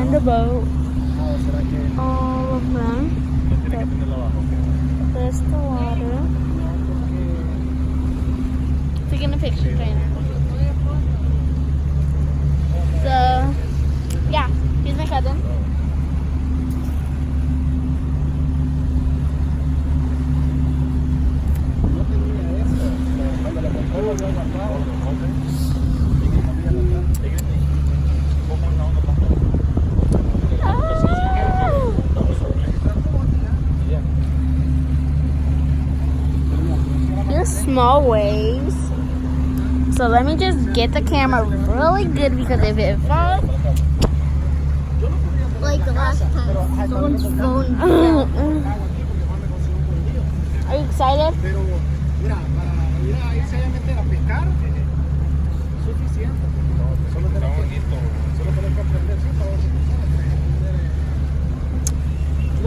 in the boat. All of them. There's the water. Taking a picture, Trainer. So, yeah, he's my cousin. There's small waves. So let me just get the camera really good because if it falls, like the last time, someone's phone fell. Are you excited?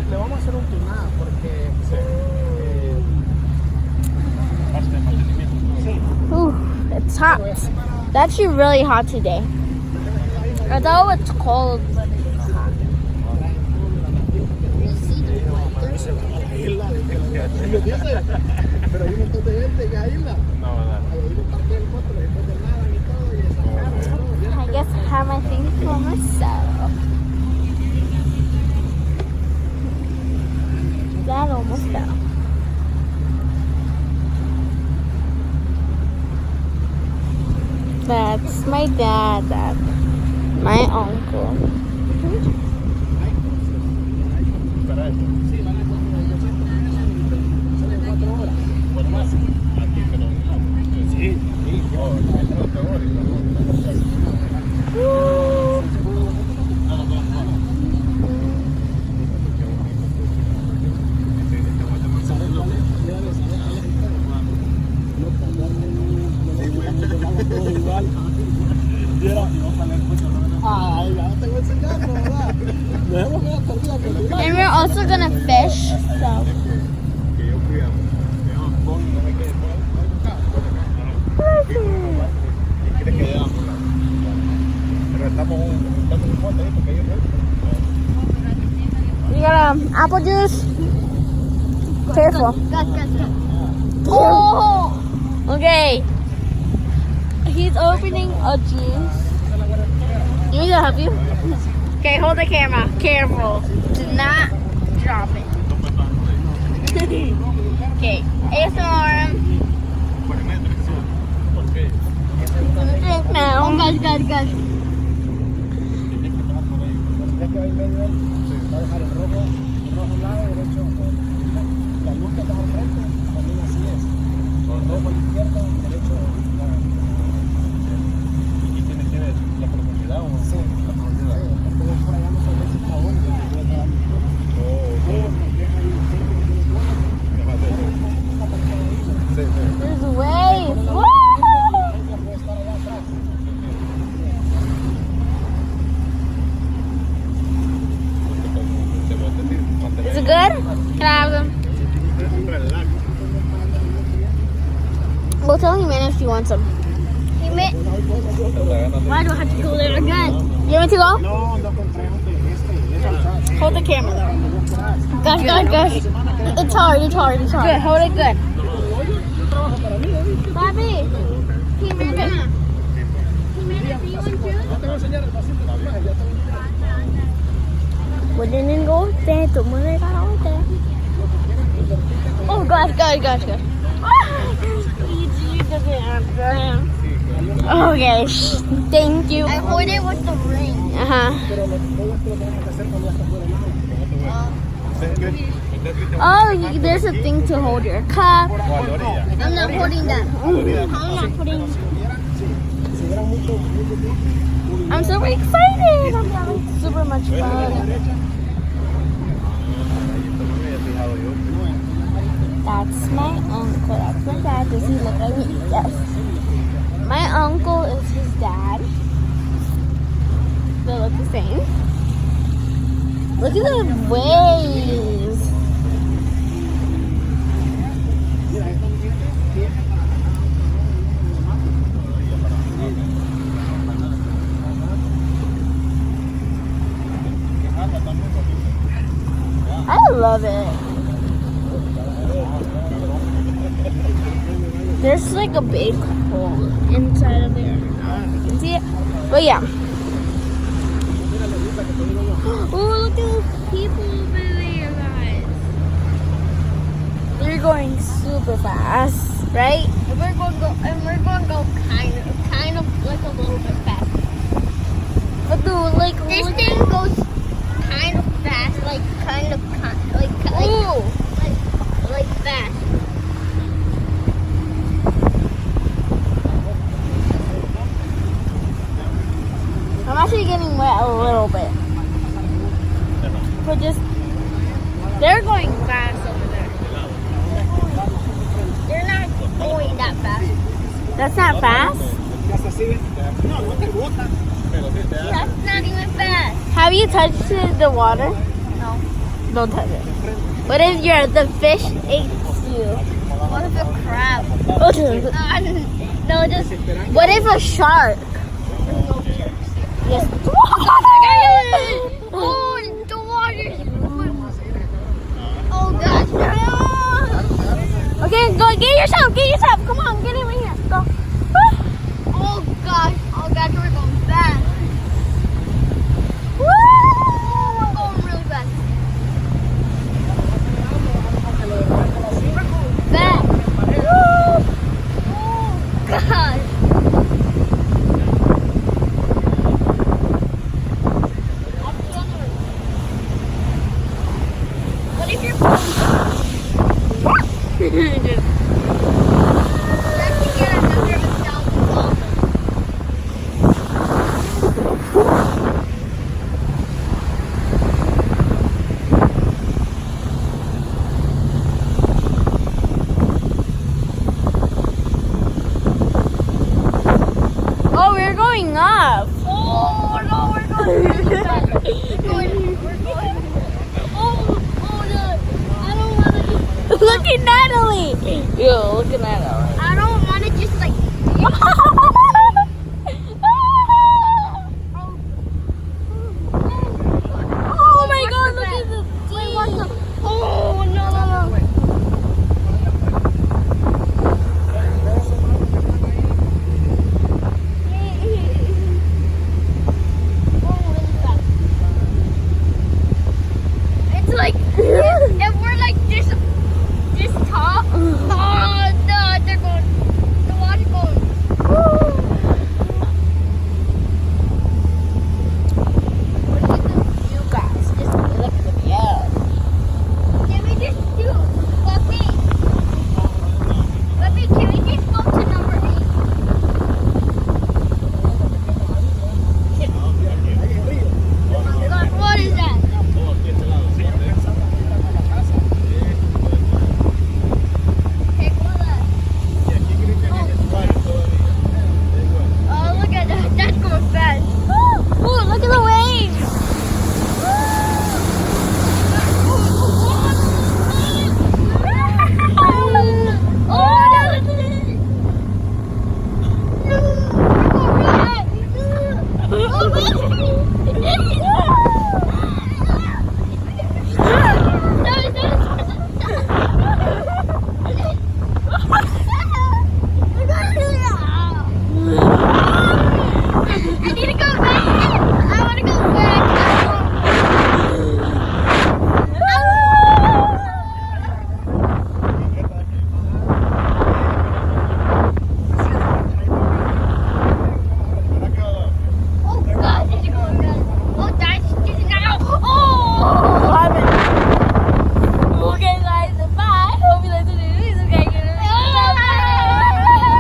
Le vamos a hacer un tunado porque Ooh, it's hot. It's actually really hot today. I thought it's cold, but it's hot. pero hay un montón de gente en la isla. No, ¿verdad? Ahí le parte el costo, después del nada y todo y esa cara, I guess I have my thing for myself. That almost fell. That's my dad. That's my uncle. Para eso. sí, van a salen 4 horas. Bueno, más. Aquí, pero no. Sí, sí. Oh, Ay, ya te voy a enseñar, ¿verdad? Dejemos ver hasta el día que lo And we're also gonna fish. So. que yo fui a Pon, no me quedé por ahí. ¿Quieres que llevamos? Pero estamos un pote ahí porque ellos You got apple juice? Careful. ven. Oh! Okay. He's opening a juice. You need to help you? Okay, hold the camera. Careful. Do not drop it. Okay. ASMR. Drink now. Oh, guys. ¿Ves que va en medio él? Va a dejar el rojo a un lado, derecho a otro. La luz que está al frente también así es. El rojo a la izquierda, derecho a otro. ¿Y tiene que ver la profundidad o Sí, la profundidad? porque por allá no se ve si está bueno. There's waves. Woo! Is it good? Can I have them? We'll tell him if he wants them. Why do I have to go there again? You want me to go? No, no compré este. Hold the camera though. Gosh. It's hard. Good, hold it good. Bobby, Jimena. Jimena, do you want juice? Te voy a enseñar el pasito de la playa. Wouldn't go there. Tomorrow I got there. Oh gosh. Okay, thank you. I hold it with the ring. Pero todo esto lo tenemos que hacer cuando ya está fuera del agua. Oh, there's a thing to hold your cup. I'm not holding that. I'm super excited. I'm having super much fun. That's my uncle. That's my dad. Does he look like me? Yes. My uncle is his dad. They look the same. Look at the waves. love it. There's like a big hole inside of there. I don't know if you can see it. But yeah. Oh, look at those people over there, guys. They're going super fast, right? And we're going to go kind of like a little bit fast. But dude, like This look thing goes kind of fast, like Ooh. like fast. I'm actually getting wet a little bit. But just they're going fast over there. They're not going that fast. That's not fast? That's not even fast. Have you touched the water? No. Don't touch it. What if the fish ate you? What if a crab? No, just What if a shark? Yes. oh, the water. Oh gosh, no. Okay, go get yourself. Come on, get in here. Go. Oh gosh, we're going fast. Woo! We're going really fast. Fast. Oh gosh. What if you're Oh, we're going up. Oh no, we're going really fast. We're going. Oh no. I don't want to just. Look at Natalie. Yo, look at Natalie. I don't want to just like.